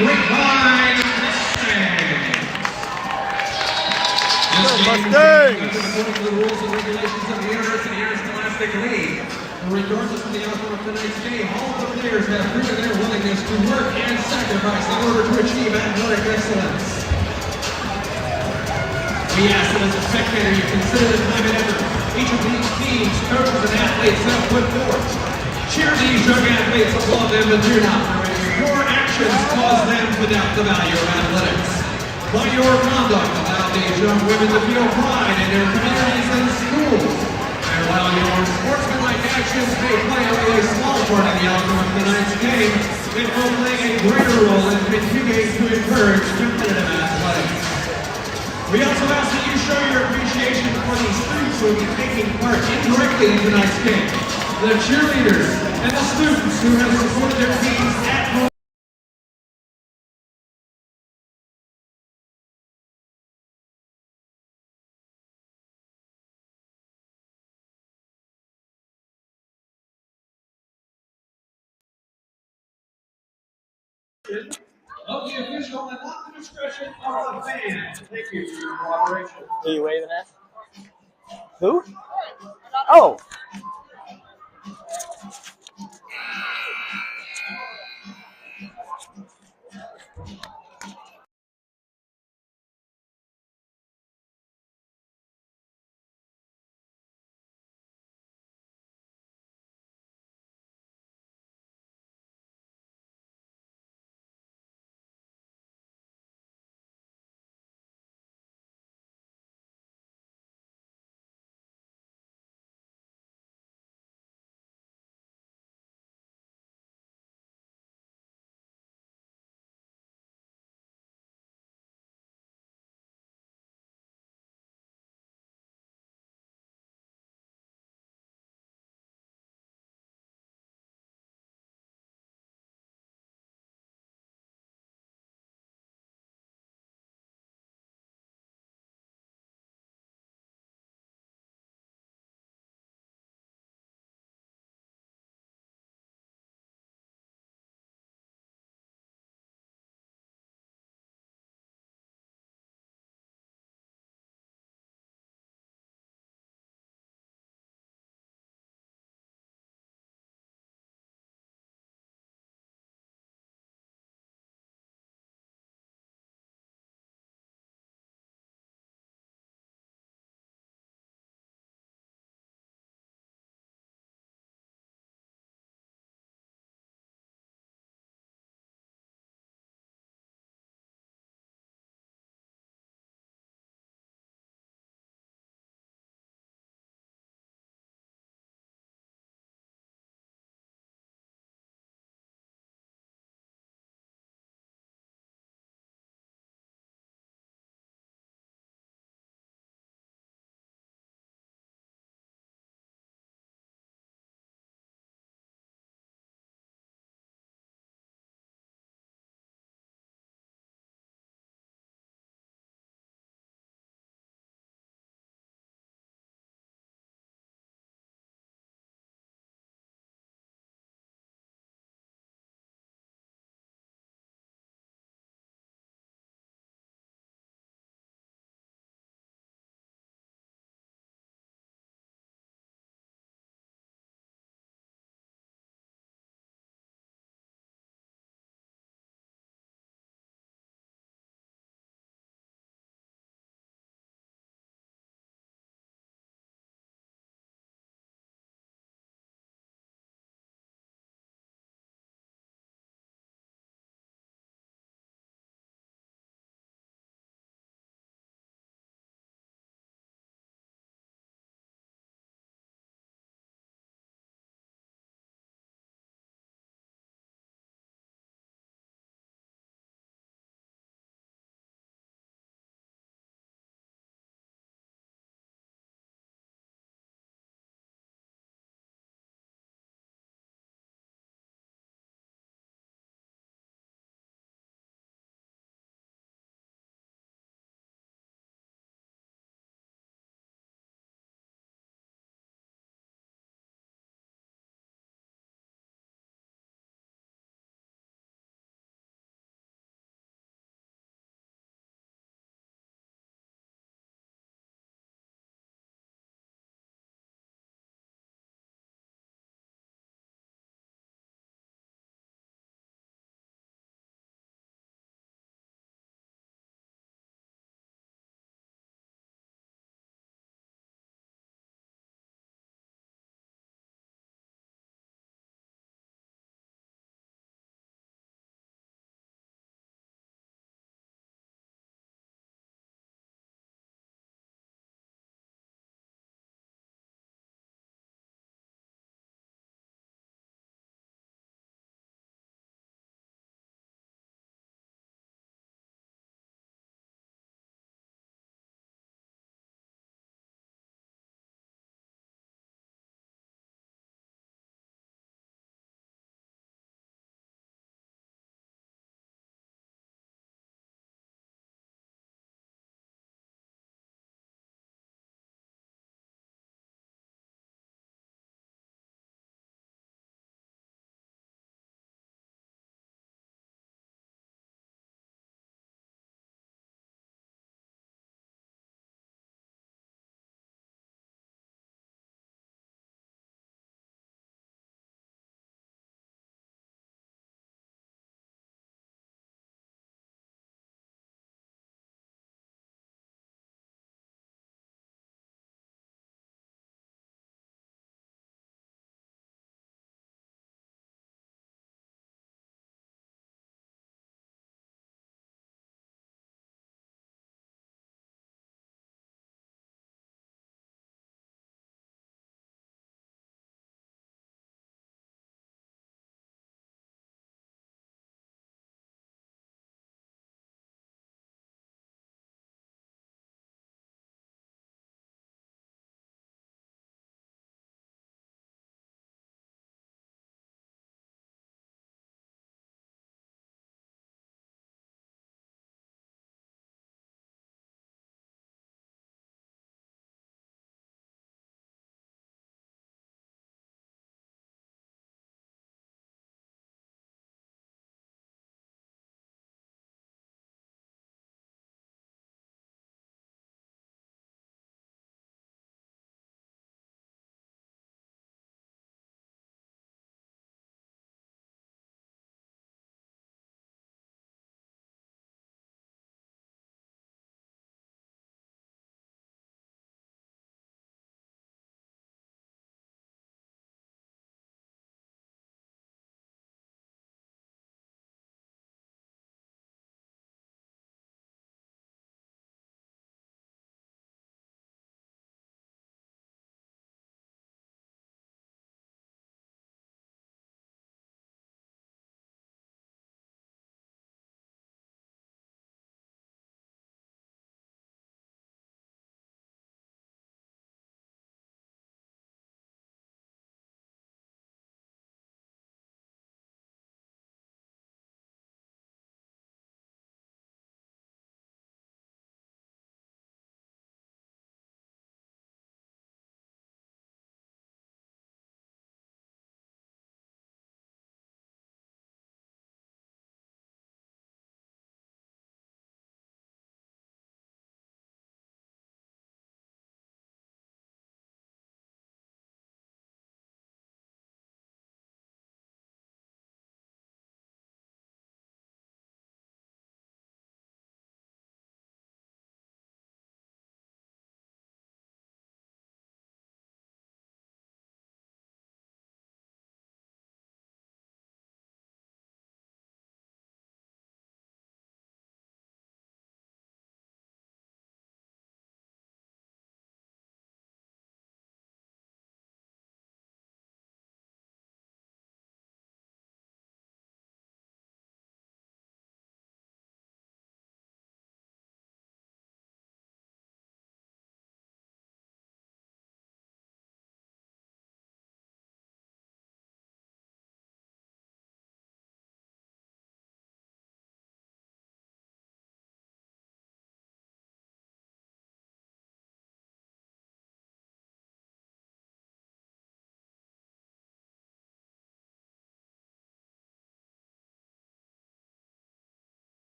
Grapevine Mustangs. Mustangs! According to the rules and regulations of the University Interscholastic League, regardless of the outcome of tonight's game, all of the players have proven their willingness to work and sacrifice in order to achieve athletic excellence. We ask that as a spectator you consider the time and effort each of these teams, coaches, and athletes have put forth. Cheer these young athletes, applaud them, but do not permit your actions cause them to doubt the value of athletics. By your conduct, allow these young women to feel pride in their communities and schools. And while your sportsmanlike actions may play a really small part in the outcome of tonight's game, it will play a greater role in continuing to encourage competitive athletics. We also ask that you show your appreciation for these students who will be taking part indirectly in tonight's game, the cheerleaders and the students who have supported their teams at home. Of the official and not the discretion of the fan. Thank you for your cooperation. Are you waving at? Who? Oh!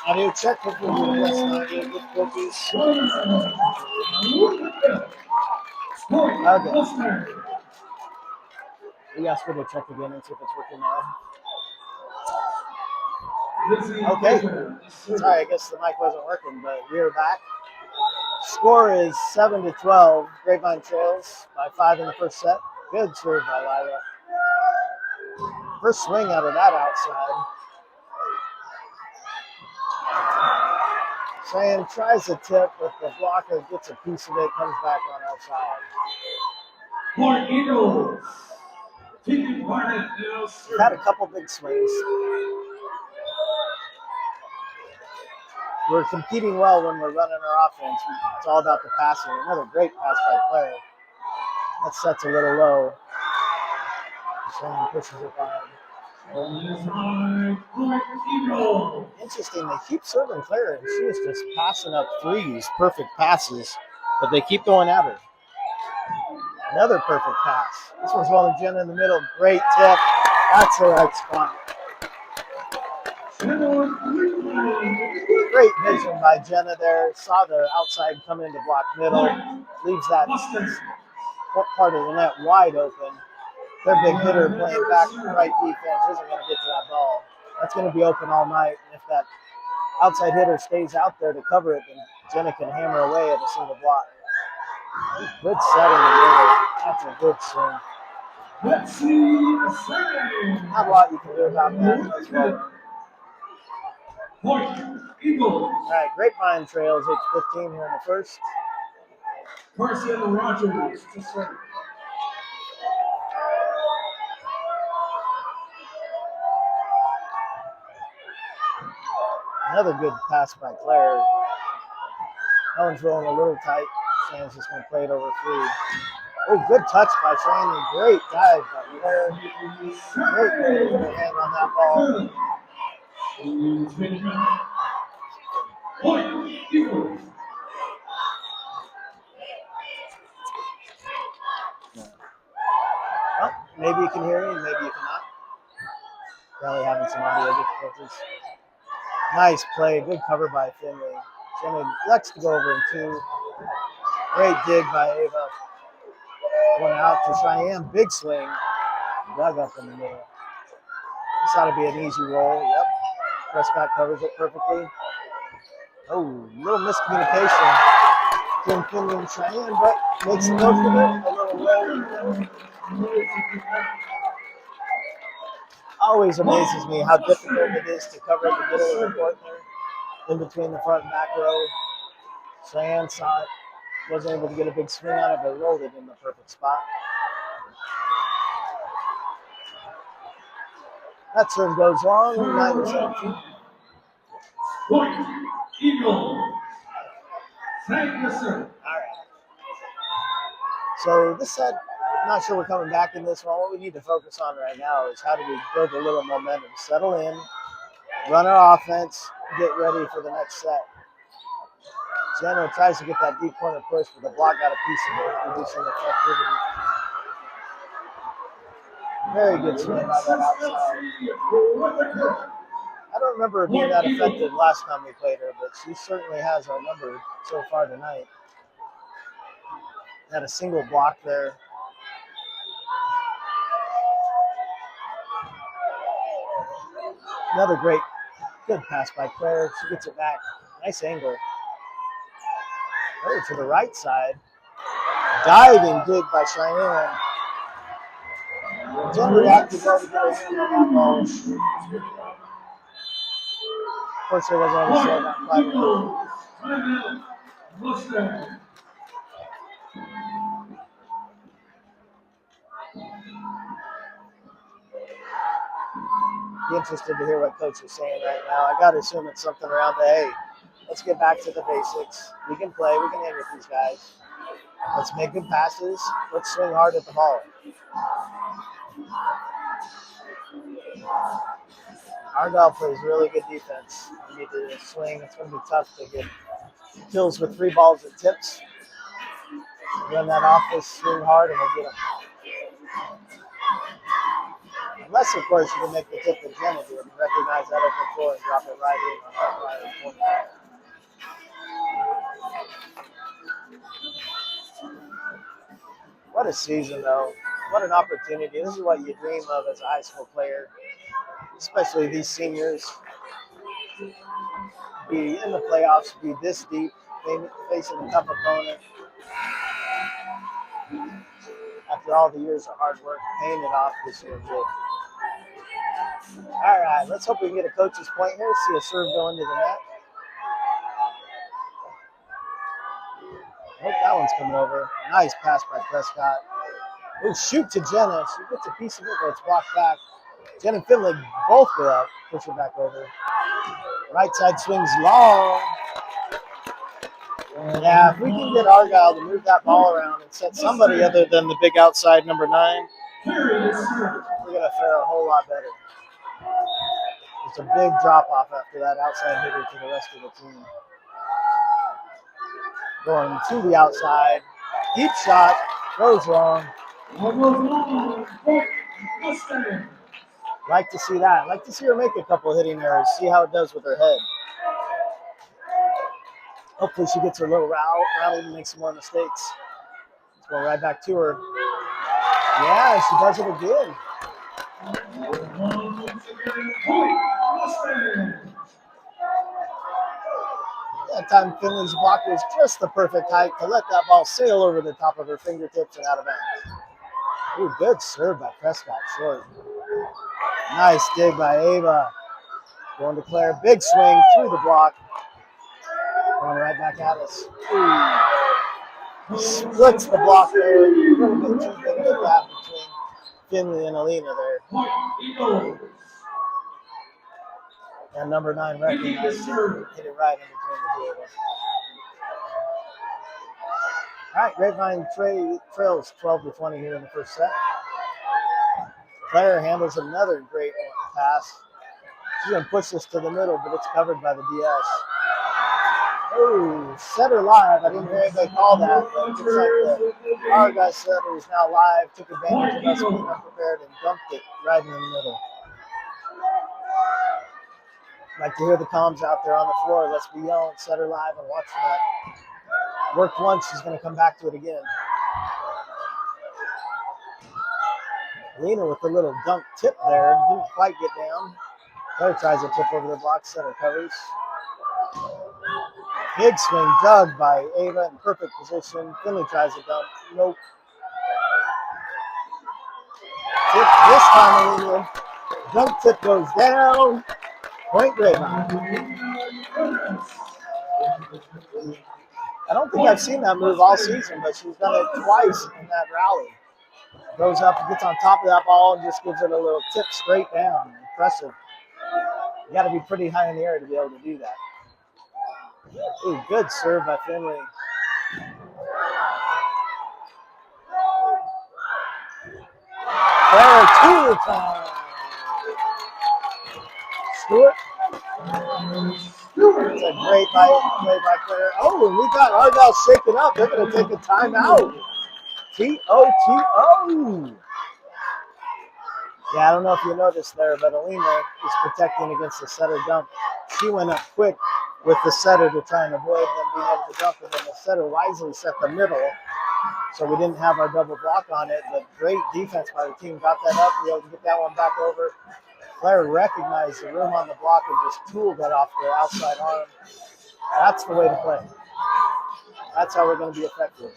Audio check. Hopefully we'll adjust the audio difficulties. Okay. We got to go check again and see if it's working now. Okay. Sorry, I guess the mic wasn't working, but we're back. Score is 7-12. Grapevine trails by 5 in the first set. Good serve by Lyra. First swing out of that outside. Cheyenne tries to tip, but the blocker gets a piece of it, comes back on our side. Point Eagles. We've had a couple big swings. We're competing well when we're running our offense. It's all about the passing. Another great pass by Claire. That set's a little low. Cheyenne pushes it by. Interesting, they keep serving Claire, and she is just passing up threes, perfect passes, but they keep going at her. Another perfect pass. This one's going to Jenna in the middle. Great tip. That's the right spot. Great vision by Jenna there. Saw the outside come into block middle. Leaves that part of the net wide open. Their big hitter playing back right defense isn't going to get to that ball. That's going to be open all night. And if that outside hitter stays out there to cover it, then Jenna can hammer away at a single block. Good set in the middle. That's a good swing. Let's see the swing. Not a lot you can do about that as well. Point Eagles. All right, Grapevine trails H15 here in the first. Carson Rogers to serve. Another good pass by Claire. That one's rolling a little tight. Cheyenne's just going to play it over free. Oh, good touch by Cheyenne. Great dive by Claire. Great hand on that ball. Point Eagles. Well, maybe you can hear me, maybe you cannot. Probably having some audio difficulties. Nice play, good cover by Finley. Jenna likes to go over in two. Great dig by Ava. Going out to Cheyenne, big swing. Dug up in the middle. This ought to be an easy roll, yep. Prescott covers it perfectly. Oh, little miscommunication between Finley and Cheyenne, but makes the most of it. A little roll. Always amazes me how difficult it is to cover the middle of the court there, in between the front and back row. Cheyenne saw it, wasn't able to get a big swing on it, but rolled it in the perfect spot. That serve goes long, 9-17. Point Eagles. Thank you, sir. All right. So this set, I'm not sure we're coming back in this one. What we need to focus on right now is how do we build a little momentum, settle in, run our offense, get ready for the next set. Jenna tries to get that deep corner push, but the block got a piece of it, reducing the effectivity. Very good swing by that outside. I don't remember her being that effective last time we played her, but she certainly has our number so far tonight. Had a single block there. Another great, good pass by Claire. She gets it back. Nice angle. Oh, to the right side. Diving dig by Cheyenne. Jen reacted well to get her hand on that ball. Of course, there wasn't able to slow that flat enough. Be interested to hear what Coach is saying right now. I got to assume it's something around the, hey, let's get back to the basics. We can play. We can hang with these guys. Let's make good passes. Let's swing hard at the ball. Argyle plays really good defense. We need to swing. It's going to be tough to get kills with 3 balls at tips. Run that off, swing hard, and we'll get them. Unless, of course, you can make the tip that Jenna did and recognize that open floor and drop it right in on that prior point. What a season, though. What an opportunity. This is what you dream of as a high school player, especially these seniors. Be in the playoffs, be this deep, facing a tough opponent. After all the years of hard work, paying it off this year, too. All right, let's hope we can get a coach's point here. See a serve go into the net. Hope that one's coming over. Nice pass by Prescott. Ooh, shoot to Jenna. She gets a piece of it, but it's blocked back. Jen and Finley both go up. Push it back over. Right side swings long. Yeah, if we can get Argyle to move that ball around and set somebody other than the big outside number 9, we're going to fare a whole lot better. It's a big drop-off after that outside hitter to the rest of the team. Going to the outside. Deep shot. Goes wrong. Like to see that. Like to see her make a couple hitting errors. See how it does with her head. Hopefully she gets her little rattled and makes some more mistakes. Let's go right back to her. Yeah, she does it again. That time Finley's block was just the perfect height to let that ball sail over the top of her fingertips and out of bounds. Ooh, good serve by Prescott, short. Nice dig by Ava. Going to Claire, big swing through the block. Going right back at us. Ooh. Splits the block there. A little bit too big of a gap between Finley and Alina there. And number 9 recognized it. Hit it right in between the two of us. All right, Grapevine trails 12-20 here in the first set. Claire handles another great pass. She's going to push this to the middle, but it's covered by the DS. Oh, setter live. I didn't hear anybody call that, but it looks like the Argyle setter is now live, took advantage of us being unprepared and dumped it right in the middle. Like to hear the comms out there on the floor. Let's be yelling, setter live, and watch for that. Worked once, she's going to come back to it again. Lena with a little dunk tip there. Didn't quite get down. Claire tries a tip over the block, center covers. Big swing dug by Ava in perfect position. Finley tries a dunk. Nope. Tip this time, Alina. Dunk tip goes down. Point Grapevine. I don't think I've seen that move all season, but she's done it twice in that rally. Goes up, gets on top of that ball, and just gives it a little tip straight down. Impressive. You got to be pretty high in the air to be able to do that. Ooh, good serve by Finley. Claire, 2 times. Stewart. It's a great play by Claire. Oh, and we got Argyle shaken up. They're going to take a timeout. T-O-T-O. Yeah, I don't know if you noticed there, but Alina is protecting against the setter dump. She went up quick with the setter to try and avoid them being able to dump, and then the setter wisely set the middle, so we didn't have our double block on it, but great defense by the team. Got that up, we were able to get that one back over. Claire recognized the room on the block and just tooled that off their outside arm. That's the way to play. That's how we're going to be effective.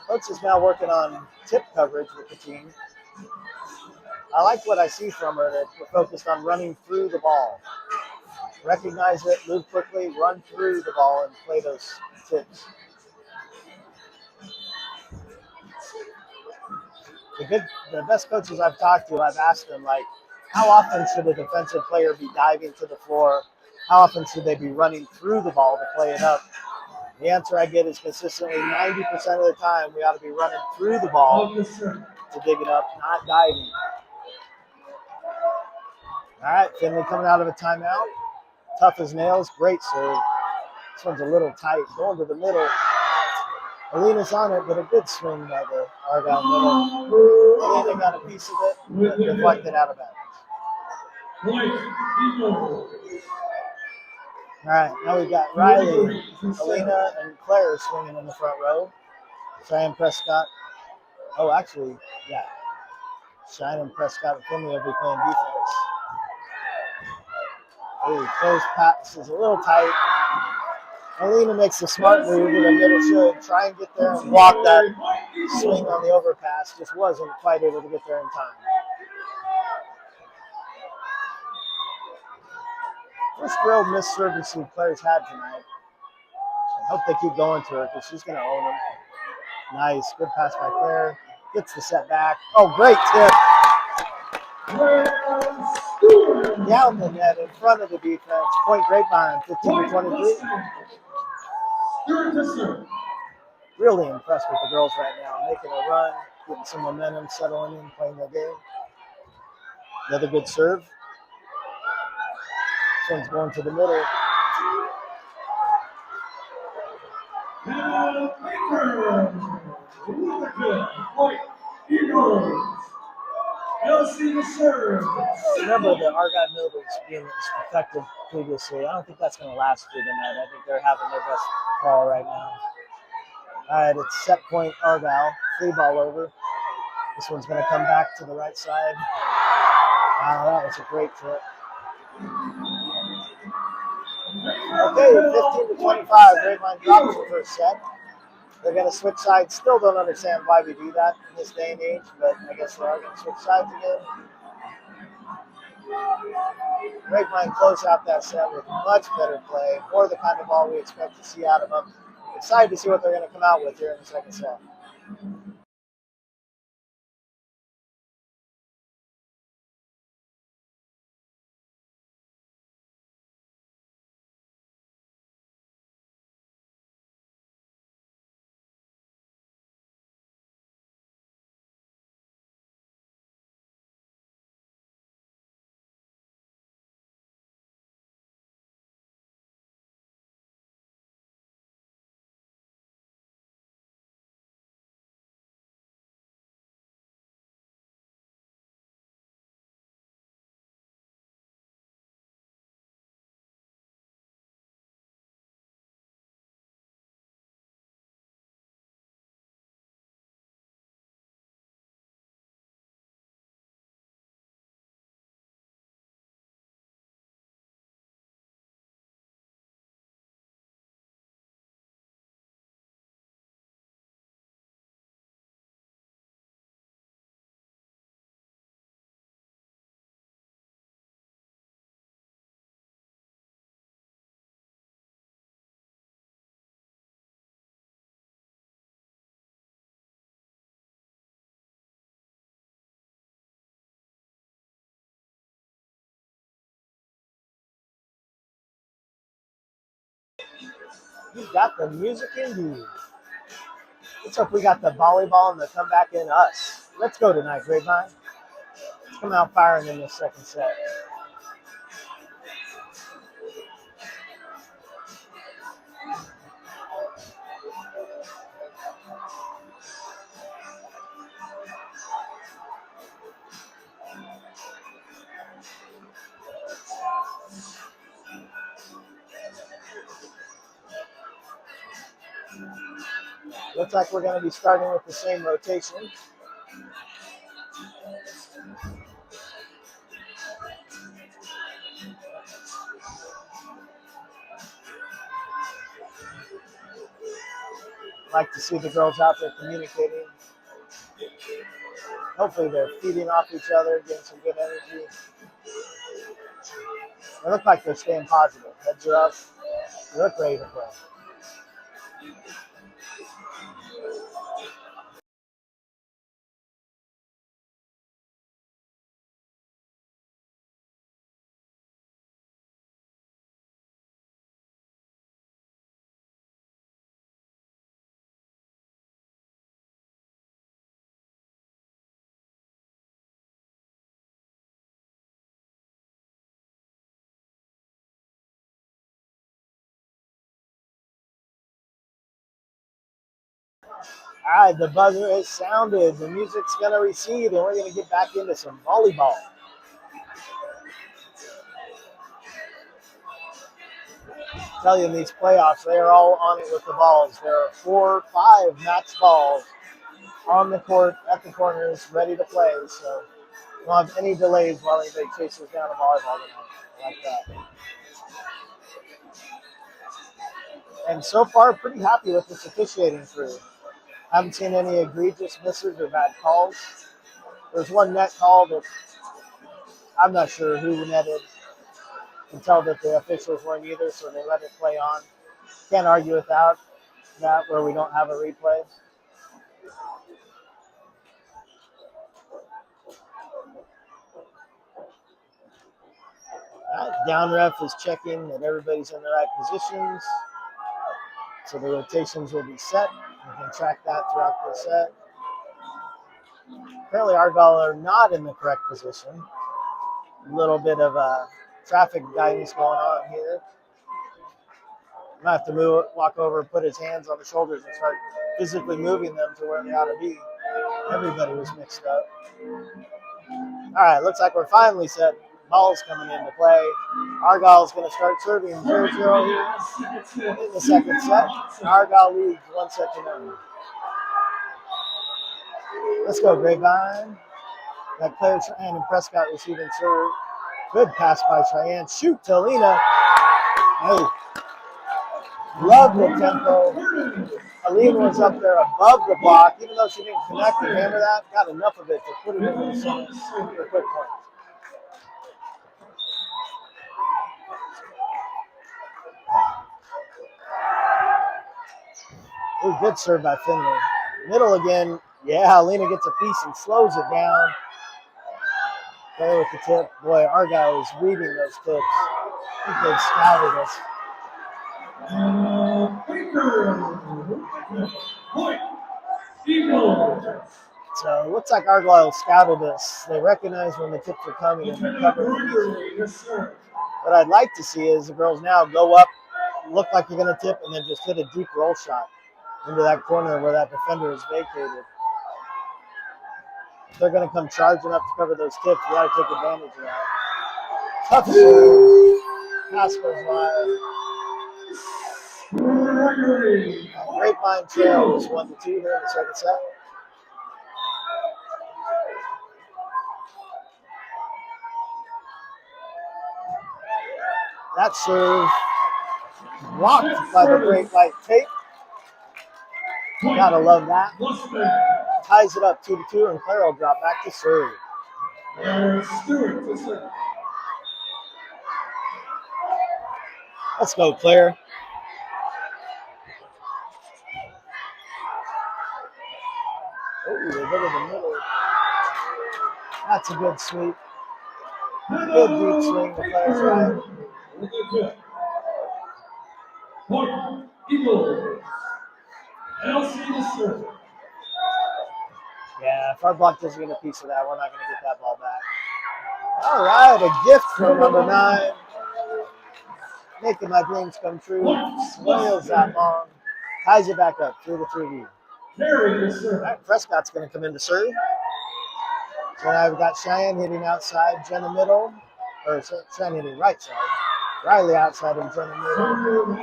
Coach is now working on tip coverage with the team. I like what I see from her, that we're focused on running through the ball. Recognize it, move quickly, run through the ball, and play those tips. The best coaches I've talked to, I've asked them, like, how often should a defensive player be diving to the floor? How often should they be running through the ball to play it up? The answer I get is consistently 90% of the time we ought to be running through the ball to dig it up, not diving. All right, Finley coming out of a timeout. Tough as nails, great serve. This one's a little tight, going to the middle. Alina's on it, but a good swing by the Argyle middle. Alina got a piece of it, but deflected out of bounds. All right, now we've got Riley, Alina, and Claire swinging in the front row. Cheyenne Prescott. Oh, actually, yeah. Cheyenne Prescott and Finley will be playing defense. Oh, Claire's pass is a little tight. Alina makes a smart move with a middle should. Try and get there and block that swing on the overpass. Just wasn't quite able to get there in time. First real missed service Claire's had tonight. I hope they keep going to her because she's going to own them. Nice. Good pass by Claire. Gets the set back. Oh, great tip. Down the net in front of the defense. Point Grapevine, 15-23. Really impressed with the girls right now. Making a run, getting some momentum, settling in, playing their game. Another good serve. This one's going to the middle. Remember the Argyle Nobles being effective previously. I don't think that's going to last through the night. I think they're having their best ball right now. All right, it's set point Argyle. Free ball over. This one's going to come back to the right side. Wow, that was a great trip. Okay, 15-25. Grapevine drops the first set. They're going to switch sides. Still don't understand why we do that in this day and age, but I guess they are going to switch sides again. Grapevine close out that set with much better play, more the kind of ball we expect to see out of them. Excited to see what they're going to come out with here in the second set. You got the music in you. Let's hope we got the volleyball and the comeback in us. Let's go tonight, Grapevine. Let's come out firing in this second set. Looks like we're going to be starting with the same rotation. Like to see the girls out there communicating. Hopefully they're feeding off each other, getting some good energy. They look like they're staying positive. Heads are up. They look ready to play. All right, the buzzer has sounded. The music's going to recede, and we're going to get back into some volleyball. I tell you, in these playoffs, they are all on it with the balls. There are 4 or 5 match balls on the court at the corners, ready to play. So we don't have any delays while anybody chases down a volleyball tonight. I like that. And so far, pretty happy with this officiating crew. Haven't seen any egregious misses or bad calls. There's one net call that I'm not sure who netted. Can tell that the officials weren't either, so they let it play on. Can't argue without that where we don't have a replay. Down ref is checking that everybody's in the right positions. So the rotations will be set. We can track that throughout the set. Apparently Argyle are not in the correct position. A little bit of traffic guidance going on here. I'm going to have to walk over and put his hands on the shoulders and start physically moving them to where they ought to be. Everybody was mixed up. All right, looks like we're finally set. Ball's coming into play. Argyle's going to start serving 0-0 here in the second set. Argyle leads 1-0. Let's go, Grapevine. Got Claire Cheyenne and Prescott receiving serve. Good pass by Cheyenne. Shoot to Alina. Hey, love the tempo. Alina was up there above the block, even though she didn't connect and hammer that. Got enough of it to put it in the center for a quick point. Ooh, good serve by Finley. Middle again. Yeah, Alina gets a piece and slows it down. Play with the tip. Boy, Argyle is reading those tips. I think they've scouted us. So it looks like Argyle scouted us. They recognize when the tips are coming and they're covering. What I'd like to see is the girls now go up, look like they're going to tip, and then just hit a deep roll shot into that corner where that defender is vacated. If they're going to come charging up to cover those tips, we got to take advantage of that. Tough serve. Pass goes wide. Grapevine trails 1-2 here in the second set. That serve blocked by the great white tape. Gotta love that. Ties it up 2-2, and Claire will drop back to serve. Let's go, Claire. Oh, a bit of the middle. That's a good sweep. Good deep swing to Claire's right. Point, Eagle. Yeah, if our block doesn't get a piece of that, we're not going to get that ball back. All right, a gift from number 9. Making my dreams come true. Swirls that long. Ties it back up. 3-3 lead. All right, Prescott's going to come in to serve. So now we've got Cheyenne hitting outside, Jenna middle. Or Cheyenne hitting right side. Riley outside and Jenna middle.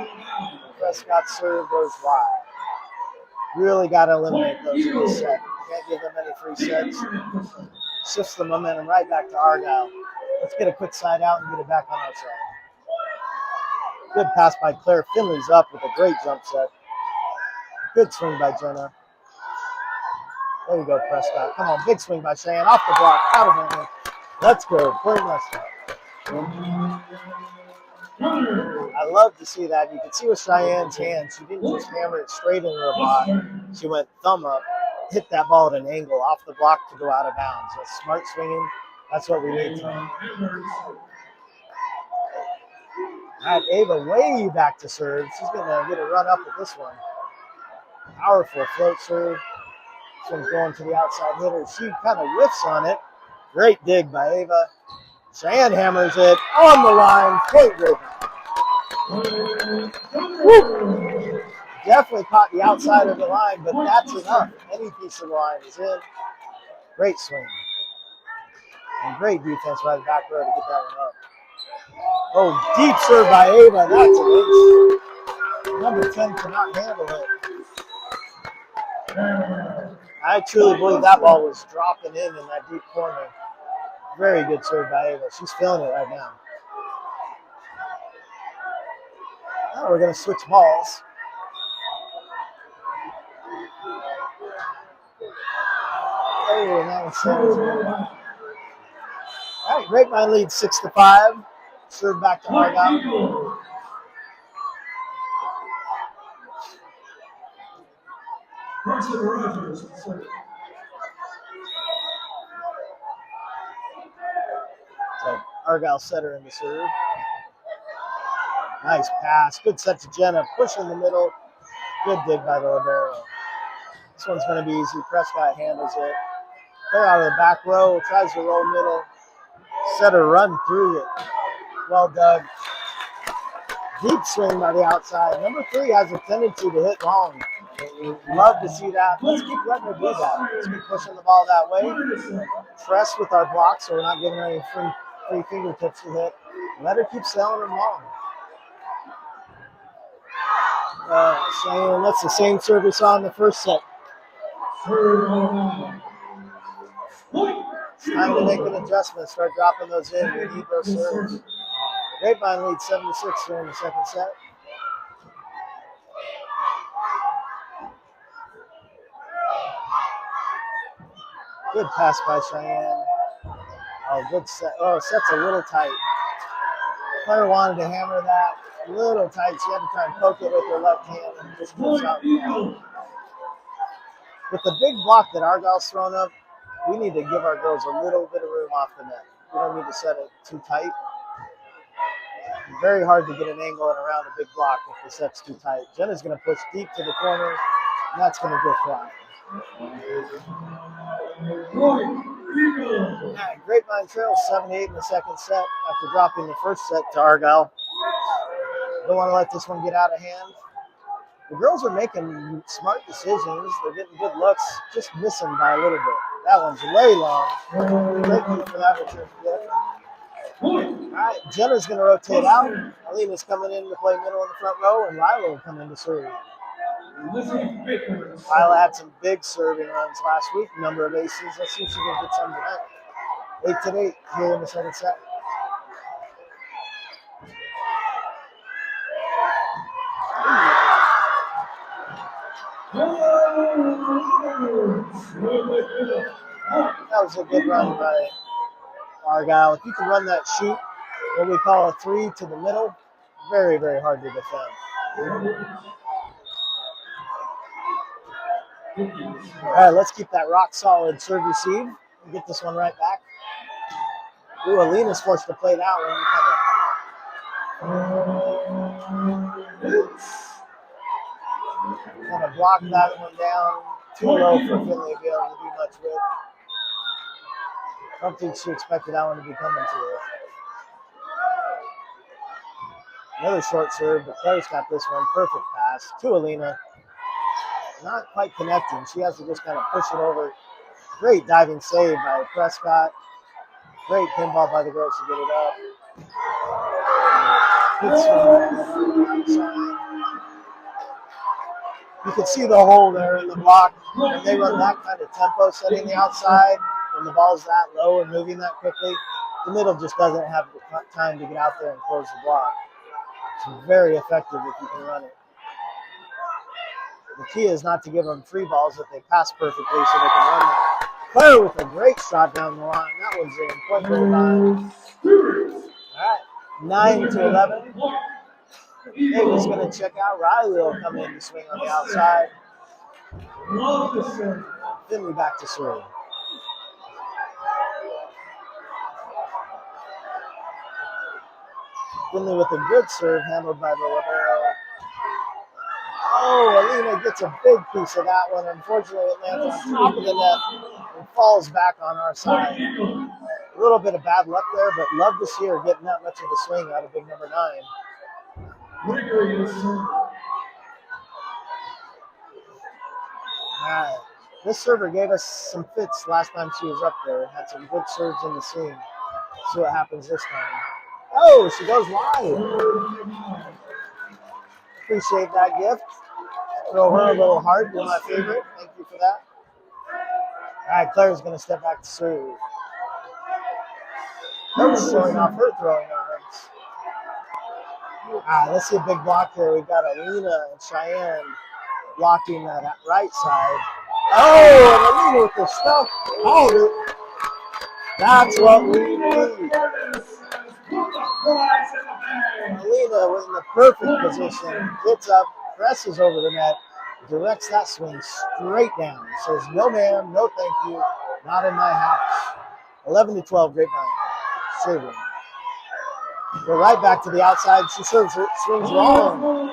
Prescott's serve goes wide. Really got to eliminate those in this set. Can't give them any free sets. Shifts the momentum right back to Argyle. Let's get a quick side out and get it back on our side. Good pass by Claire. Finley's up with a great jump set. Good swing by Jenna. There you go, Prescott. Come on, big swing by Cheyenne. Off the block, out of hand. Let's go. Point Western. I love to see that. You can see with Cheyenne's hand, she didn't just hammer it straight into the block. She went thumb up, hit that ball at an angle off the block to go out of bounds. So smart swinging. That's what we need tonight. All right, Ava way back to serve. She's going to get a run up with this one. Powerful float serve. This one's going to the outside hitter. She kind of whiffs on it. Great dig by Ava. Cheyenne hammers it on the line. Point Grapevine. Definitely caught the outside of the line, but that's enough. Any piece of the line is in. Great swing. And great defense by the back row to get that one up. Oh, deep serve by Ava. That's an ace. Number 10 cannot handle it. I truly believe that ball was dropping in that deep corner. Very good serve by Ava. She's feeling it right now. Now we're going to switch balls. Oh, and that one says. All right, Grapevine leads 6-5. Serve back to Argyle. So Argyle setter in the serve. Nice pass. Good set to Jenna. Push in the middle. Good dig by the libero. This one's going to be easy. Prescott handles it. Clear out of the back row. Tries to roll middle. Setter run through it. Well done. Deep swing by the outside. Number 3 has a tendency to hit long. Love to see that. Let's keep letting her do that. Let's keep pushing the ball that way. Press with our block so we're not giving her any free fingertips to hit. Let her keep sailing them long. That's the same serve we saw in the first set. It's time to make an adjustment. Start dropping those in. We need those serves. Grapevine leads 7-6 here in the second set. Good pass by Cheyenne. Oh, good set. Oh, set's a little tight. Claire wanted to hammer that. A little tight. She had to try and poke it with her left hand and just push out. With the big block that Argyle's thrown up, we need to give our girls a little bit of room off the net. We don't need to set it too tight. Very hard to get an angle and around a big block if the set's too tight. Jenna's going to push deep to the corner, and that's going to go flying. All right, Grapevine trails 7-8 in the second set after dropping the first set to Argyle. Don't want to let this one get out of hand. The girls are making smart decisions. They're getting good looks, just missing by a little bit. That one's way long. Great move for that return. All right, Jenna's going to rotate out. Alina's coming in to play middle in the front row, and Lila will come in to serve. Lila had some big serving runs last week, number of aces. Let's see if she can get some tonight. 8-8 here in the second set. That was a good run by Argyle. If you can run that shoot, what we call a 3 to the middle, very, very hard to defend. All right, let's keep that rock solid serve receive and get this one right back. Ooh, Alina's forced to play that one. Kind of block that one down. Too low for Finley to be able to do much with. I don't think she expected that one to be coming to her. Another short serve, but Claire's got this one. Perfect pass to Alina. Not quite connecting. She has to just kind of push it over. Great diving save by Prescott. Great pinball by the girls to get it up. Good swing. You can see the hole there in the block. When they run that kind of tempo, setting the outside, when the ball's that low and moving that quickly, the middle just doesn't have the time to get out there and close the block. It's very effective if you can run it. The key is not to give them free balls that they pass perfectly so they can run that. Claire with a great shot down the line. That one's in. Point for the time. All right, 9-11. Ava's going to check out. Riley will come in to swing on the outside. Finley back to serve. Finley with a good serve handled by the libero. Oh, Alina gets a big piece of that one. Unfortunately, it lands on top of the net and falls back on our side. A little bit of bad luck there, but love to see her getting that much of a swing out of big number 9. This server gave us some fits last time she was up there. Had some good serves in the seam. See what happens this time. Oh, she goes wide. Appreciate that gift. Throw her a little heart. You're my favorite. Thank you for that. All right, Claire's going to step back to serve. Coach showing off her throwing arms. Let's see a big block here. We've got Alina and Cheyenne blocking that right side. Oh, and Alina with the stuff. Called it. That's what we need. Alina in the perfect position. Gets up, presses over the net, directs that swing straight down. Says, no ma'am, no thank you, not in my house. 11-12, Grapevine. Serving. We're right back to the outside. She serves it, swings wrong.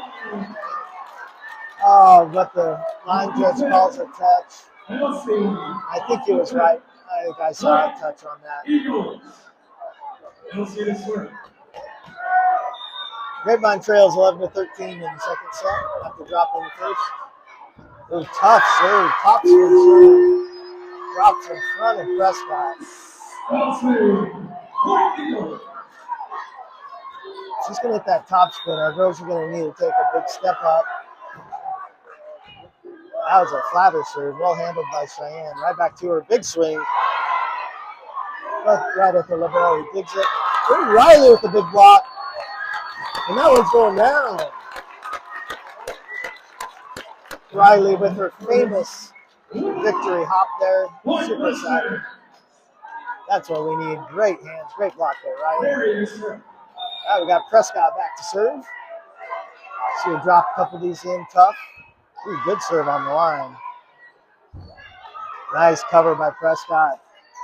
Oh, but the line judge calls a touch. I think he was right. I think I saw a touch on that. Grapevine trails 11-13 in the second set after dropping the first. Ooh, tough serve, top spin serve. Drops in front of Prescott. She's going to hit that top spin. Our girls are going to need to take a big step up. That was a flatter serve, well handled by Cheyenne. Right back to her, big swing. But right at the libero, he digs it. Ooh, Riley with the big block. And that one's going down. Riley with her famous victory hop there. Super excited. That's what we need. Great hands, great block there, Riley. Now we got Prescott back to serve. She'll drop a couple of these in tough. Ooh, good serve on the line. Nice cover by Prescott.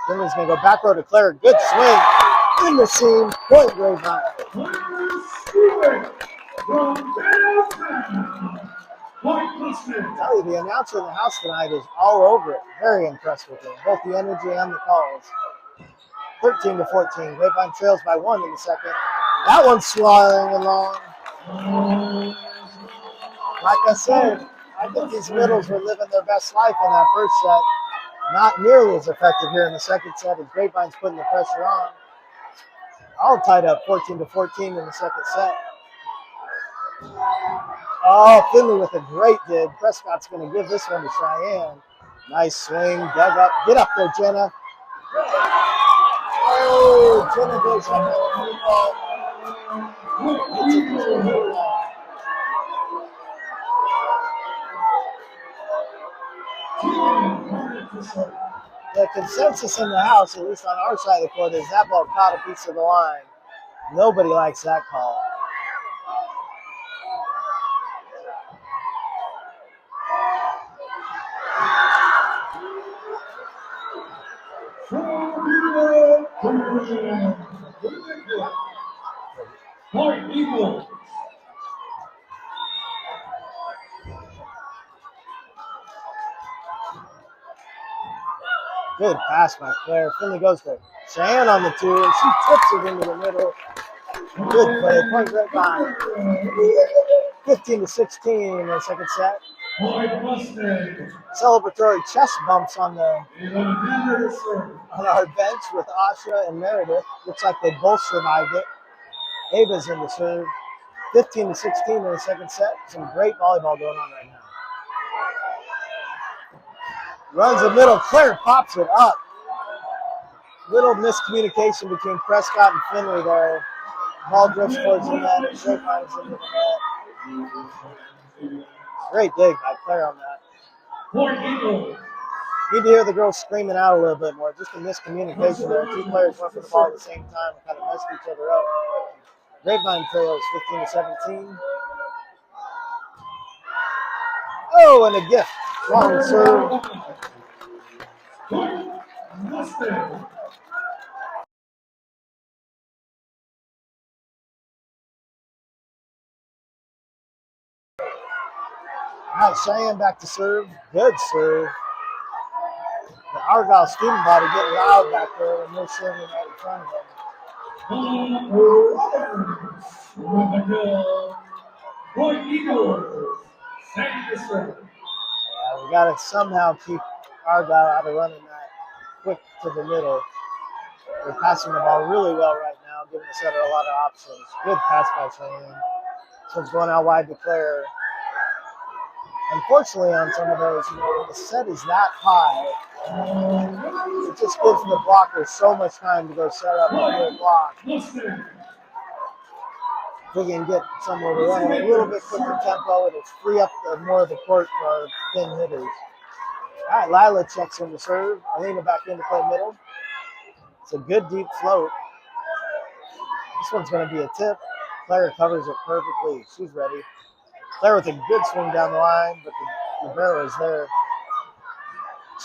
Finley's going to go back row to Claire. Good swing. In the seam. Point Grapevine. Tell you, the announcer in the house tonight is all over it. Very impressed with it. Both the energy and the calls. 13-14. Grapevine trails by 1 in the second. That one's swirling along. Like I said, I think these middles were living their best life in that first set. Not nearly as effective here in the second set as Grapevine's putting the pressure on. All tied up 14-14 in the second set. Oh, Finley with a great dig. Prescott's going to give this one to Cheyenne. Nice swing, dug up. Get up there, Jenna. Oh, Jenna goes up there. The consensus in the house, at least on our side of the court, is that ball caught a piece of the line. Nobody likes that call. Good pass by Claire. Finley goes to Cheyenne on the 2, and she tips it into the middle. Good play. Point Grapevine. 15-16 in the second set. Celebratory chest bumps on our bench with Asha and Meredith. Looks like they both survived it. Ava's in the serve. 15-16 in the second set. Some great volleyball going on right now. Runs the middle. Claire pops it up. Little miscommunication between Prescott and Finley there. Ball drifts towards the net. And Grapevine's into the net. Great dig by Claire on that. Need to hear the girls screaming out a little bit more. Just a miscommunication there. Two players went for the ball at the same time and kind of messed each other up. Grapevine trails 15-17. Oh, and a gift. Long serve. Now Cheyenne back to serve. Good serve. The Argyle student body getting loud back there and they're serving right in front of them. Yeah, we We got to somehow keep Argyle out of running that quick to the middle. They're passing the ball really well right now, giving the setter a lot of options. Good pass by Cheyenne. This one's going out wide to Claire. Unfortunately, on some of those, when the set is that high, it just gives the blocker so much time to go set up a block. If we can get somewhere to run a little bit quicker tempo, it'll free up more of the court for our thin hitters. All right, Lila checks in to serve. Alina back in to play middle. It's a good deep float. This one's going to be a tip. Claire covers it perfectly. She's ready. Claire with a good swing down the line, but the barrel is there.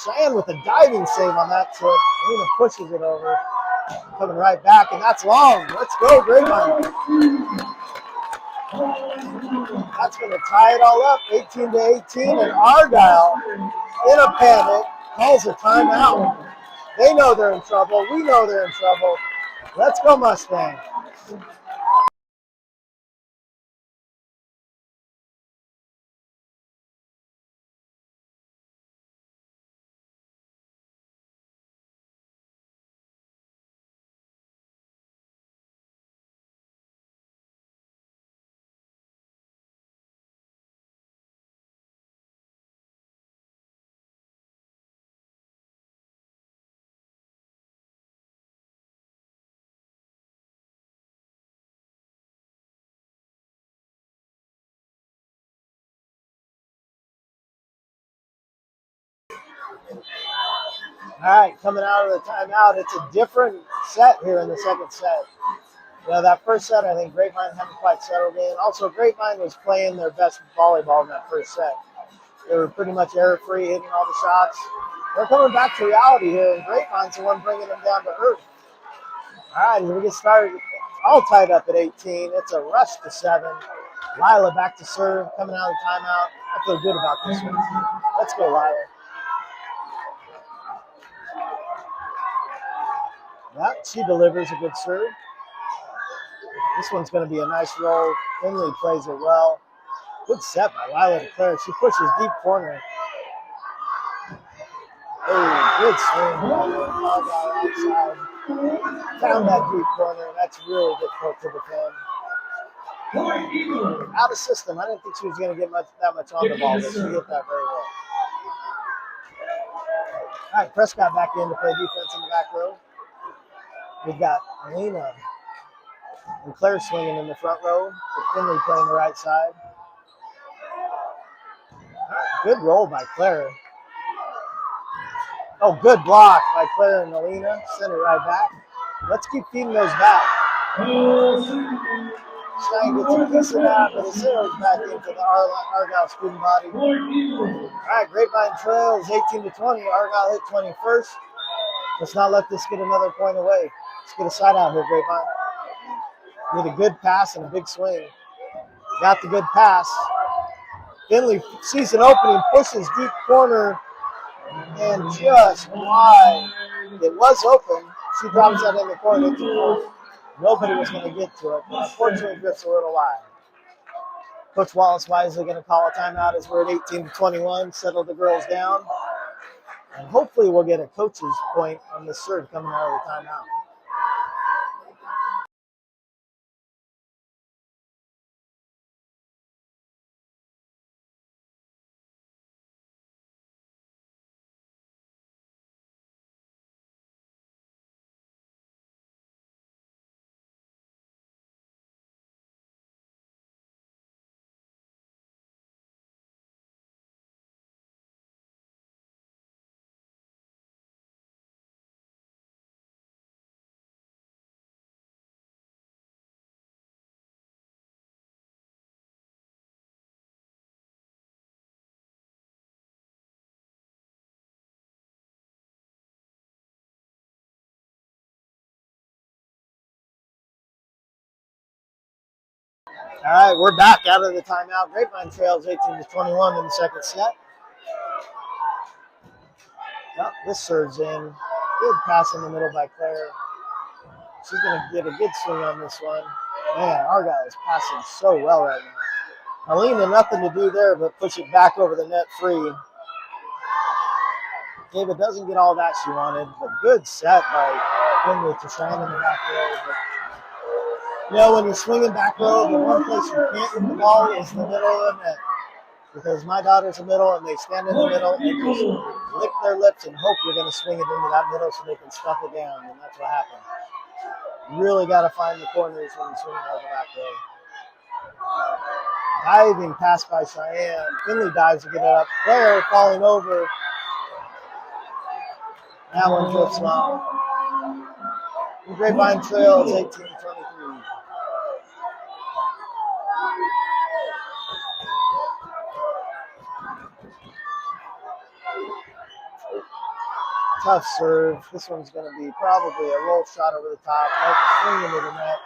Cheyenne with a diving save on that tip. Alina pushes it over. Coming right back, and that's long. Let's go, Grapevine. That's going to tie it all up, 18-18, and Argyle, in a panic, calls a timeout. They know they're in trouble. We know they're in trouble. Let's go, Mustang. All right, coming out of the timeout, it's a different set here in the second set. That first set, I think Grapevine hadn't quite settled in. Also, Grapevine was playing their best volleyball in that first set. They were pretty much error-free, hitting all the shots. They're coming back to reality here, and Grapevine's the one bringing them down to earth. All right, here we get started. All tied up at 18. It's a rush to 7. Lila back to serve, coming out of the timeout. I feel good about this one. Let's go, Lila. Yeah, she delivers a good serve. This one's going to be a nice roll. Finley plays it well. Good set by Lila to Claire. She pushes deep corner. Oh, good swing by Argyle outside. Found that deep corner. That's really difficult to defend. Out of system. I didn't think she was going to get that much on the ball, but she hit that very well. All right, Prescott back in to play defense in the back row. We've got Alina and Claire swinging in the front row, with Finley playing the right side. Good roll by Claire. Oh, good block by Claire and Alina. Send it right back. Let's keep feeding those back. Shine gets a piece of that, but it sails back into the Argyle student body. All right, Grapevine trails 18-20. Argyle hit 21st. Let's not let this get another point away. Let's get a side out here, Grapevine. Need a good pass and a big swing. Got the good pass. Finley sees an opening, pushes deep corner, and just wide. It was open. She drops that in the corner. Nobody was going to get to it. Unfortunately, drifts a little wide. Coach Wallace wisely going to call a timeout as we're at 18-21. Settle the girls down. And hopefully we'll get a coach's point on this serve coming out of the timeout. All right, we're back out of the timeout. Grapevine trails 18-21 in the second set. Well, this serves in. Good pass in the middle by Claire. She's going to get a good swing on this one. Man, Argyle is passing so well right now. Alina, nothing to do there but push it back over the net free. David doesn't get all that she wanted, but good set by Finley to Cheyenne in the back row. But, you know, when you're swinging back row, the one place you can't hit the ball is the middle of the net. Because my daughter's a middle, and they stand in the middle and just lick their lips and hope you're going to swing it into that middle so they can stuff it down, and that's what happened. You really got to find the corners when you swing out of the back row. Diving pass by Cheyenne. Finley dives to get it up. Claire falling over. That one drifts long. Grapevine trails 18-23. Tough serve. This one's going to be probably a roll shot over the top. Swing into the net.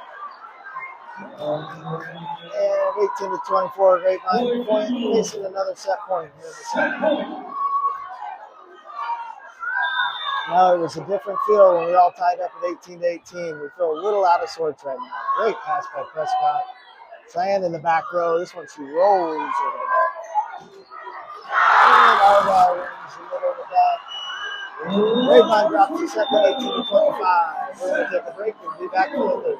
And 18-24, Grapevine point, facing another set point here in the second. Now it was a different feel when we all tied up at 18-18. We feel a little out of sorts right now. Great pass by Prescott. Cheyenne in the back row. This one she rolls over the net. And Argyle wins the middle of the bat. Grapevine drops the second 18-25. We're going to take a break and be back for the third.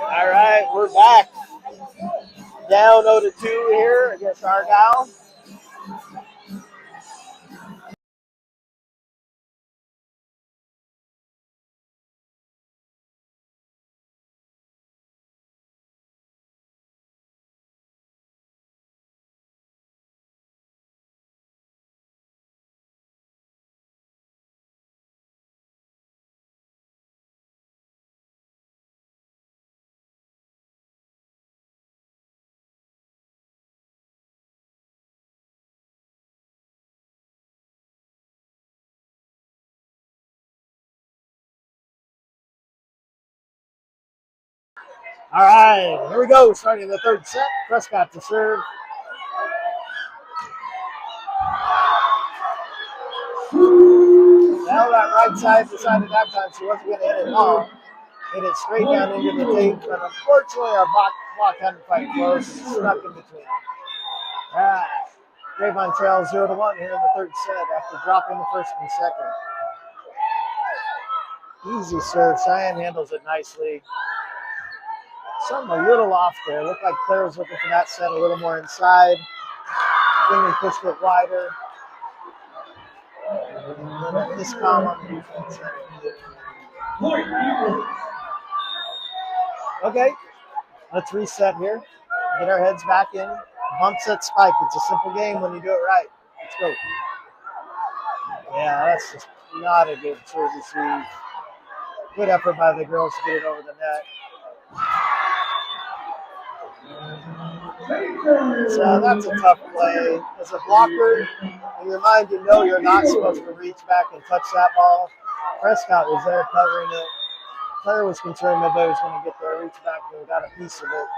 All right, we're back. Down 0-2 here against Argyle. All right, here we go. Starting the third set. Prescott to serve. Now that right side decided that time she wasn't going to hit it long. Hit it straight down into the tape, but unfortunately our block hadn't quite closed. It's stuck in between. All right. Grapevine trails 0-1 here in the third set after dropping the first and second. Easy serve. Cheyenne handles it nicely. Something a little off there. Looked like Claire was looking for that set a little more inside. Finger pushed it wider. This column on the defense. Okay, let's reset here. Get our heads back in. Bump set spike. It's a simple game when you do it right. Let's go. Yeah, that's just not a good serve receive. Good effort by the girls to get it over the net. So that's a tough play. As a blocker, in your mind, you know you're not supposed to reach back and touch that ball. Prescott was there covering it. Claire was concerned nobody was going to get there, reach back, and got a piece of it.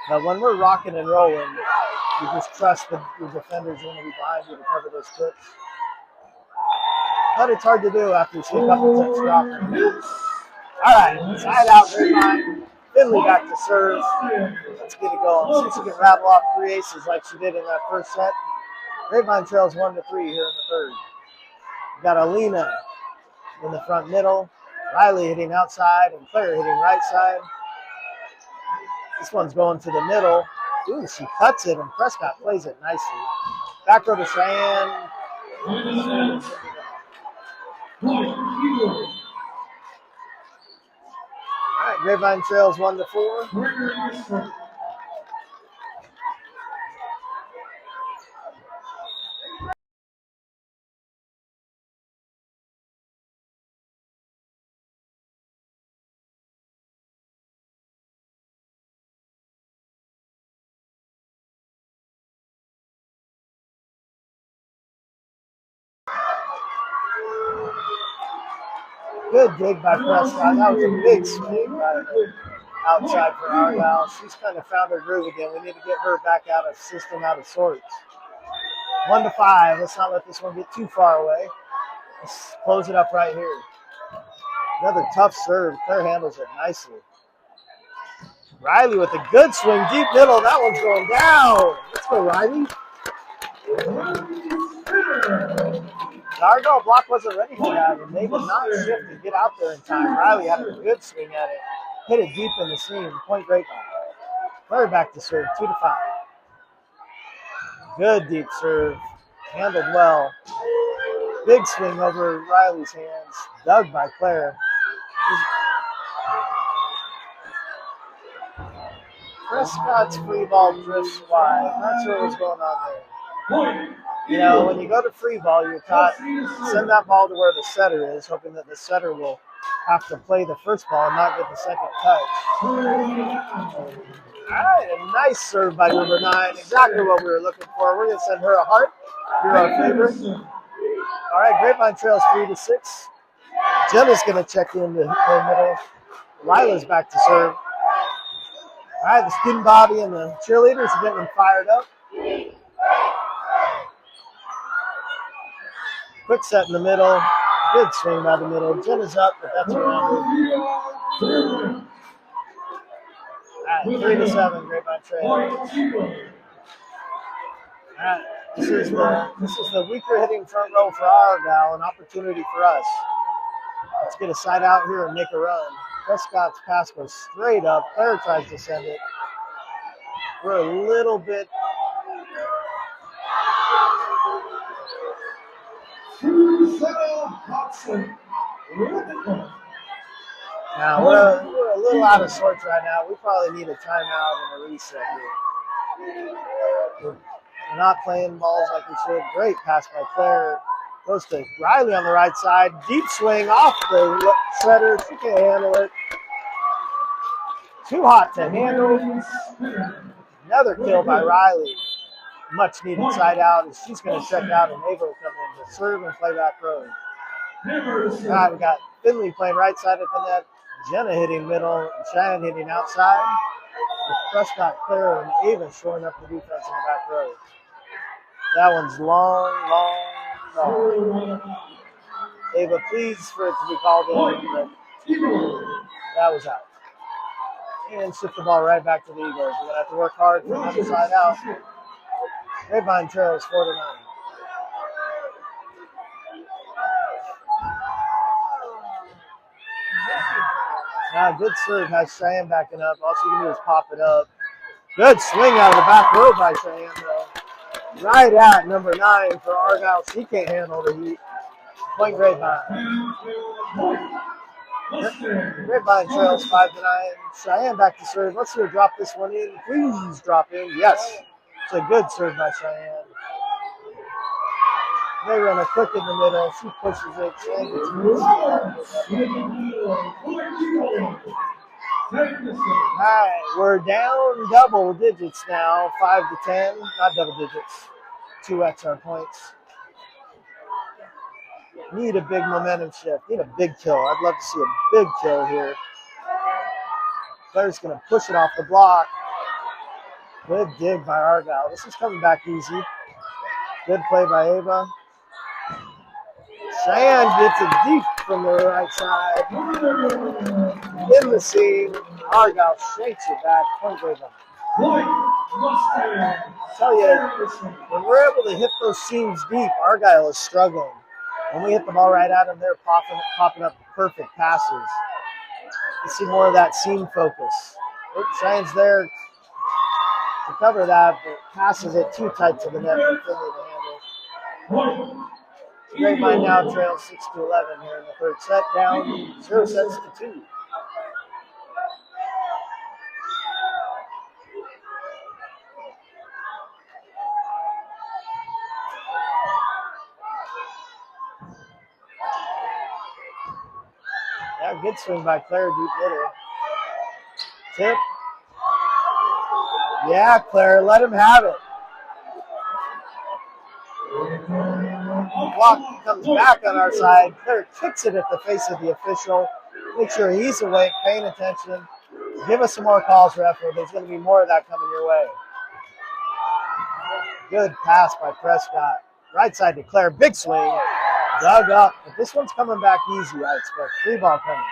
But when we're rocking and rolling, you just trust that your defenders are going to be behind you to cover those tips. But it's hard to do after you see a couple tips dropping. All right, side out, Grapevine. Finley back to serve. Let's get it going. See if she can rattle off 3 aces like she did in that first set. Grapevine trails 1-3 here in the third. We got Alina in the front middle. Riley hitting outside and Claire hitting right side. This one's going to the middle. Ooh, she cuts it and Prescott plays it nicely. Back row to Cheyenne. All right, Grapevine trails 1-4. Good dig by Prescott. That was a big swing by the outside for Argyle. She's kind of found her groove again. We need to get her back out of system, out of sorts. 1-5. Let's not let this one get too far away. Let's close it up right here. Another tough serve. Claire handles it nicely. Riley with a good swing, deep middle. That one's going down. Let's go, Riley. The Argyle block wasn't ready for that, and they did not shift to get out there in time. Riley had a good swing at it. Hit it deep in the seam. Point Grapevine. Claire back to serve, 2-5. Good deep serve. Handled well. Big swing over Riley's hands. Dug by Claire. Prescott's free ball drifts wide. I'm not sure what's going on there. You know, when you go to free ball, you're taught send that ball to where the setter is, hoping that the setter will have to play the first ball and not get the second touch. All right, a nice serve by number 9. Exactly what we were looking for. We're going to send her a heart. You're our favorite. All right, Grapevine trails 3-6. Jenna's going to check in the middle. Lila's back to serve. All right, the student body and the cheerleaders are getting fired up. Quick set in the middle. Good swing by the middle. Jenna's up, but that's around her. All right, 3-7, Grapevine trail. All right, this is the weaker hitting front row for Argyle, an opportunity for us. Let's get a side out here and make a run. Prescott's pass goes straight up. Claire tries to send it. We're a little bit. Now we're a little out of sorts right now. We probably need a timeout and a reset here. We're not playing balls like we should. Great pass by Claire. Goes to Riley on the right side. Deep swing off the setter. She can't handle it. Too hot to handle. Another kill by Riley. Much needed side out. And she's going to check out and Ava will come in to serve and play back row. Hammer to All serve. right, we got Finley playing right side of the net, Jenna hitting middle, and Cheyenne hitting outside. With Prescott, Claire, and Ava shoring up the defense in the back row. That one's long. Ava pleads for it to be called in, but that was out. And shift the ball right back to the Eagles. We're going to have to work hard from the other side out. Grapevine trails 4-9. Now, good serve has Cheyenne backing up. All she can do is pop it up. Good swing out of the back row by Cheyenne, though. Right at number 9 for Argyle. She can't handle the heat. Point Grapevine. Grapevine trails 5-9. Cheyenne back to serve. Let's see her drop this one in. Please drop in. Yes. It's a good serve by Cheyenne. They run a quick in the middle. She pushes it. Cheyenne gets All right, we're down double digits now, 5-10. Not double digits. 2x our points. Need a big momentum shift. Need a big kill. I'd love to see a big kill here. Claire's going to push it off the block. Good dig by Argyle. This is coming back easy. Good play by Ava. Cheyenne gets it deep from the right side. In the seam. Argyle shakes it back. Point Grapevine. Tell you, when we're able to hit those seams deep, Argyle is struggling. When we hit the ball right at them, they're popping up perfect passes. You see more of that seam focus. Cheyenne's there to cover that, but passes it too tight to the net for Finley to handle. Grapevine now trails 6-11 here in the third set, down 0 sets to 2. Yeah, good swing by Claire, deep middle. Tip. Yeah, Claire, let him have it. Block comes back on our side. Claire kicks it at the face of the official. Make sure he's awake, paying attention. Give us some more calls, ref. There's going to be more of that coming your way. Good pass by Prescott. Right side to Claire. Big swing. Dug up. But this one's coming back easy, I expect. 3 ball coming.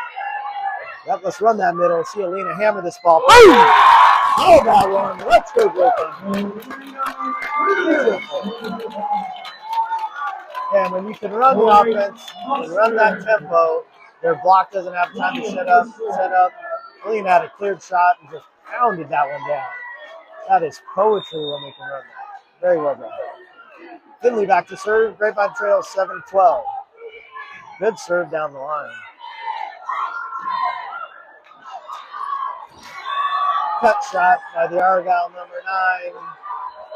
Yep, let's run that middle. See Alina hammer this ball. Boom! Oh, that one. Let's go, Grapevine. Beautiful. And when you can run the offense and run that tempo, their block doesn't have time to set up. Alina had a cleared shot and just pounded that one down. That is poetry when we can run that. Very well done. Finley back to serve. Grapevine trails 7-12. Good serve down the line. Cut shot by the Argyle number 9.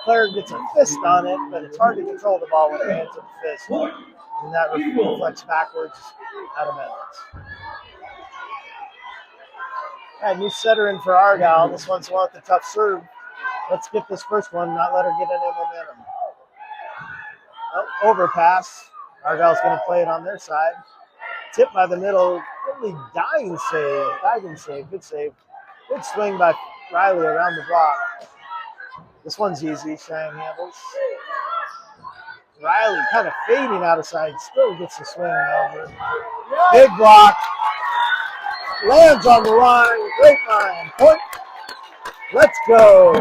Claire gets a fist on it, but it's hard to control the ball when her hands at the fist. And that reflects backwards out of bounds. All right, new setter in for Argyle. This one's the one with the tough serve. Let's get this first one, not let her get any momentum. Oh, overpass. Argyle's going to play it on their side. Tip by the middle. Really diving save. Good save. Good swing by Riley around the block. This one's easy. Cheyenne handles. Riley kind of fading out of sight. Still gets the swing over. Big block. Lands on the line. Grapevine. Point. Let's go.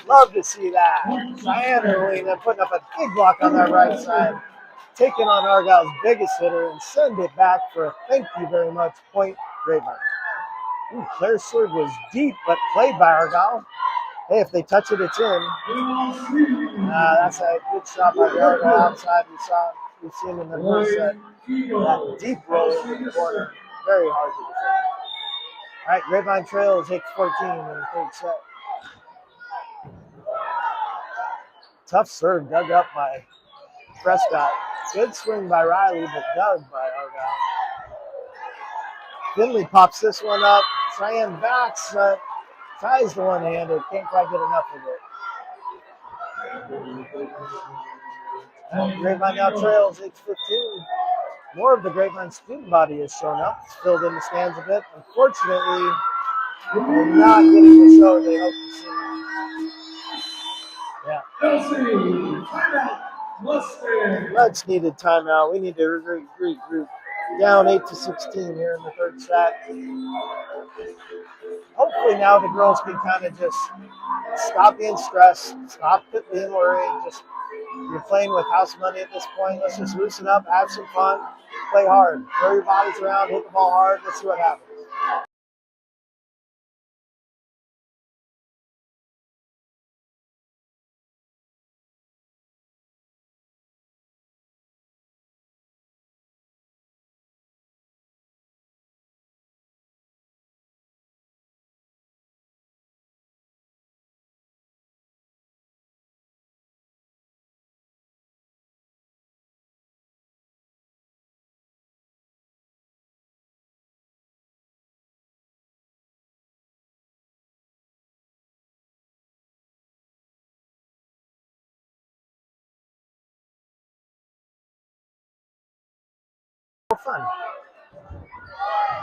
Love to see that. Cheyenne and Alina putting up a big block on that right side. Taking on Argyle's biggest hitter and send it back for a thank you very much. Point Grapevine. Claire's serve was deep, but played by Argyle. Hey, if they touch it, it's in. That's a good shot by the Argyle outside. We've seen in the first set. That deep roll in the corner. Very hard to defend. All right, Grapevine trails 8-14 in the third set. Tough serve dug up by Prescott. Good swing by Riley, but dug by Argyle. Finley pops this one up. Cheyenne backs, tries the one-handed. Can't quite get enough of it. Grapevine now trails 8-15. More of the Grapevine student body has shown up. It's filled in the stands a bit. Unfortunately, they're not getting the show they hope to see. Yeah. Let's needed timeout. We need to regroup. Down 8-16 here in the third set. Hopefully now the girls can kind of just stop being stressed, stop being worried. Just you're playing with house money at this point. Let's just loosen up, have some fun, play hard, throw your bodies around, hit the ball hard. Let's see what happens. Fun.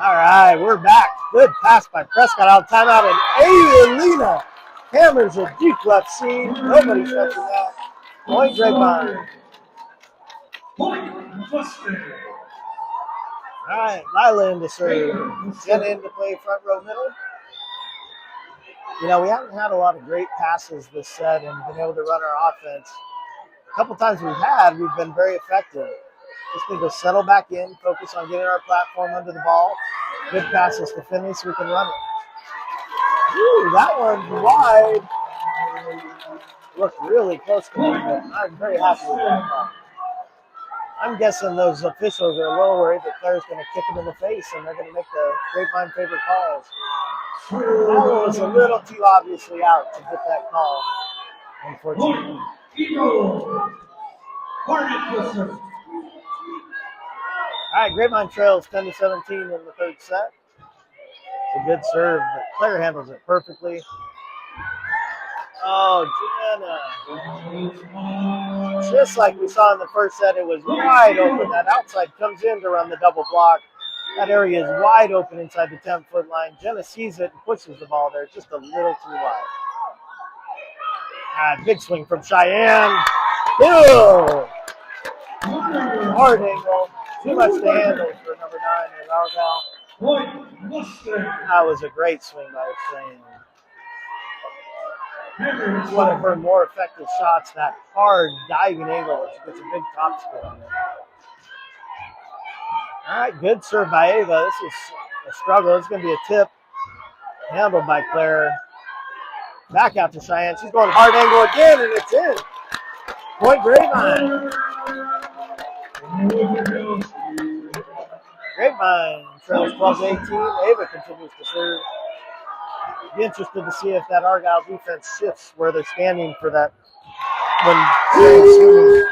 All right, we're back. Good pass by Prescott out of timeout, and Alina hammers a deep left seam. Nobody's touching that. Point Grapevine. All right, Lila in to serve. Jenna in to play front row middle. You know, we haven't had a lot of great passes this set and been able to run our offense. A couple times we've been very effective. Just need to settle back in, focus on getting our platform under the ball. Good passes to Finley so we can run it. Ooh, that one's wide. Looked really close to me, but I'm very happy with that ball. I'm guessing those officials are a little worried that Claire's going to kick them in the face and they're going to make the Grapevine favorite calls. That one was a little too obviously out to get that call, unfortunately. All right, Grapevine trails 10-17 in the third set. It's a good serve, but Claire handles it perfectly. Oh, Jenna. Just like we saw in the first set, it was wide open. That outside comes in to run the double block. That area is wide open inside the 10-foot line. Jenna sees it and pushes the ball there just a little too wide. Big swing from Cheyenne. Ew. Hard angle. Too much to handle for number 9 in Argyle. That was a great swing by Cheyenne. One of her more effective shots, that hard diving angle. She gets a big top spin. All right, good serve by Ava. This is a struggle. It's going to be a tip. Handled by Claire. Back out to Cheyenne. She's going hard angle again, and it's in. Point Grapevine. Grapevine trails 12-18. Ava continues to serve. Be interested to see if that Argyle defense shifts where they're standing for that when swinging.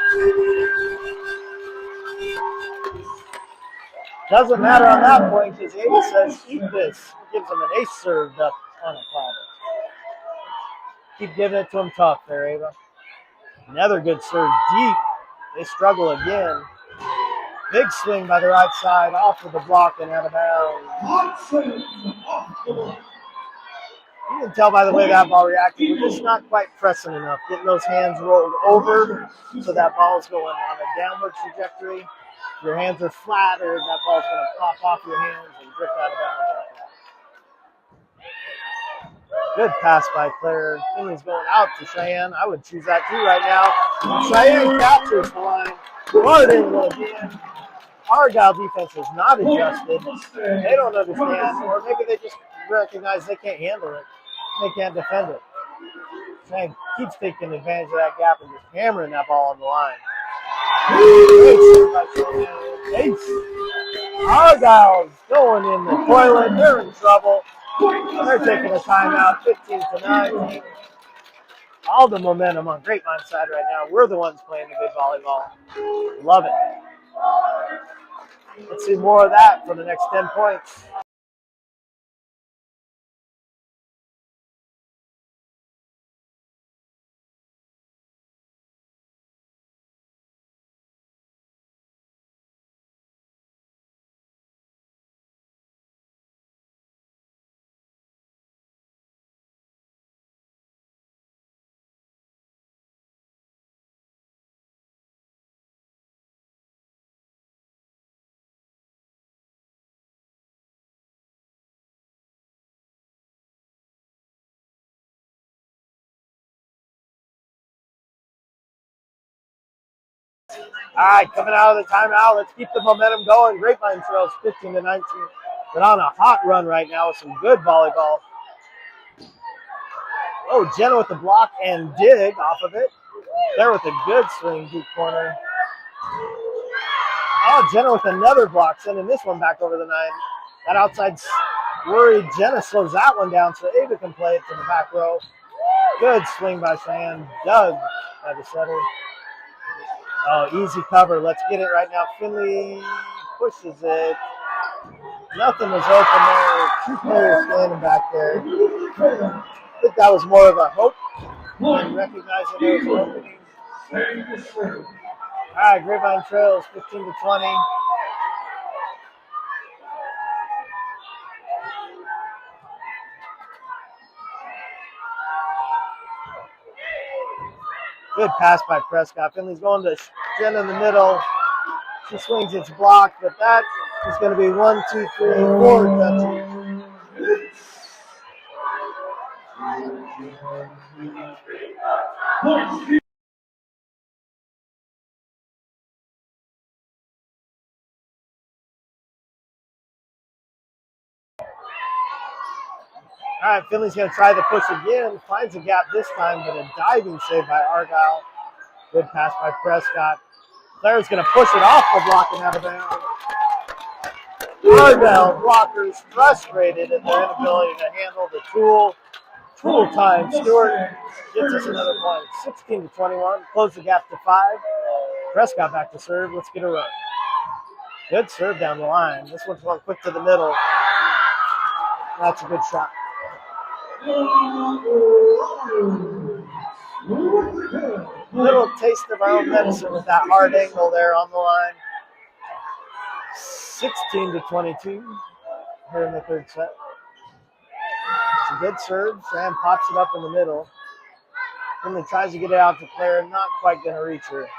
Doesn't matter on that point because Ava says, eat this. Gives him an ace served up on a platter. Keep giving it to him tough there, Ava. Another good serve deep. They struggle again. Big swing by the right side, off of the block and out of bounds. You can tell by the way that ball reacted. We're just not quite pressing enough, getting those hands rolled over so that ball's going on a downward trajectory. If your hands are flat, or that ball's going to pop off your hands and drift out of bounds like that. Good pass by Claire. Finley's going out to Cheyenne. I would choose that too right now. Cheyenne captures the line. Martin again. Argyle defense is not adjusted. They don't understand, or maybe they just recognize they can't handle it. They can't defend it. Cheyenne keeps taking advantage of that gap and just hammering that ball on the line. Ace. Argyle's going in the toilet. They're in trouble. They're taking a timeout, 15-9. All the momentum on Grapevine's side right now. We're the ones playing the good volleyball. Love it. Let's see more of that for the next 10 points. All right, coming out of the timeout, let's keep the momentum going. Grapevine trails 15-19. But on a hot run right now with some good volleyball. Oh, Jenna with the block and dig off of it. There with a good swing, deep corner. Oh, Jenna with another block, sending this one back over the 9. That outside worried Jenna slows that one down so Ava can play it to the back row. Good swing by Cheyenne. Doug by the setter. Oh, easy cover. Let's get it right now. Finley pushes it. Nothing was open there. 2 players standing back there. I think that was more of a hope than recognizing there was an opening. All right, Grapevine trails 15-20. Good pass by Prescott. Finley's going to Jen in the middle. She swings, it's blocked, but that is going to be 1, 2, 3, 4 touches. All right, Finley's going to try the push again. Finds a gap this time, but a diving save by Argyle. Good pass by Prescott. Claire's going to push it off the block and out of bounds. Argyle blockers frustrated in their inability to handle the tool time. Stewart gets us another point. 16-21. Close the gap to 5. Prescott back to serve. Let's get a run. Good serve down the line. This one's going quick to the middle. That's a good shot. Little taste of our own medicine with that hard angle there on the line. 16-22 here in the third set. It's a good serve. Sam pops it up in the middle. Finley tries to get it out to Claire. Not quite going to reach her.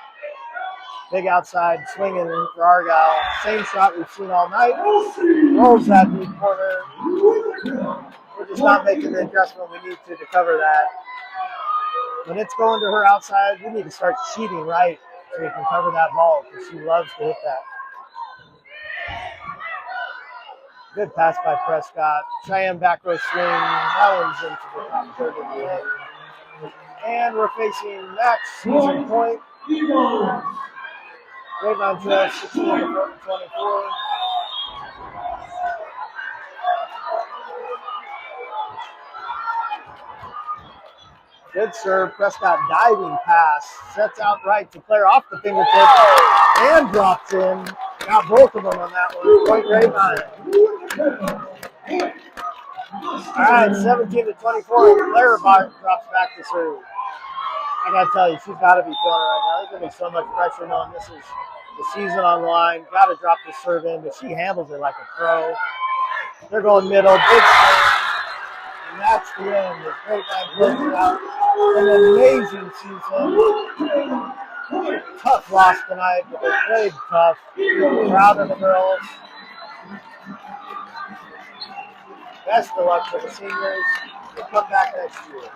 Big outside swinging for Argyle. Same shot we've seen all night. Rolls that deep corner. We're just not making the adjustment we need to cover that. When it's going to her outside, we need to start cheating right so we can cover that ball because she loves to hit that. Good pass by Prescott. Cheyenne back row swing. That one's into the top third of the net. And we're facing match season point. Grapevine trail 16-24. Good serve. Prescott diving pass. Sets out right to Claire off the fingertip. And drops in. Got both of them on that one. Point Grapevine. All right, 17-24. Claire drops back to serve. I got to tell you, she's got to be feeling it right now. There's going to be so much pressure knowing this is the season on the line. Got to drop the serve in, but she handles it like a pro. They're going middle. Big serve. And that's the end. The Grapevine closes out an amazing season. Tough loss tonight, but they played tough. Proud of the girls. Best of luck to the seniors. We'll come back next year.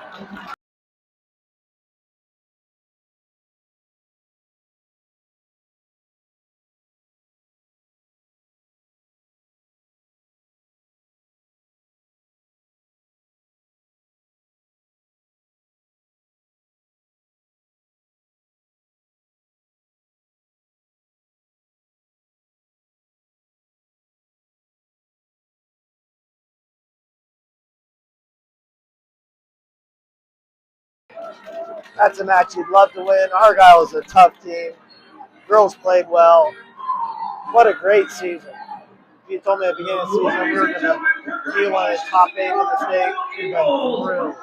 That's a match you'd love to win. Argyle is a tough team. Girls played well. What a great season. If you told me at the beginning of the season we were going to be one of the top 8 in the state, we'd been thrilled.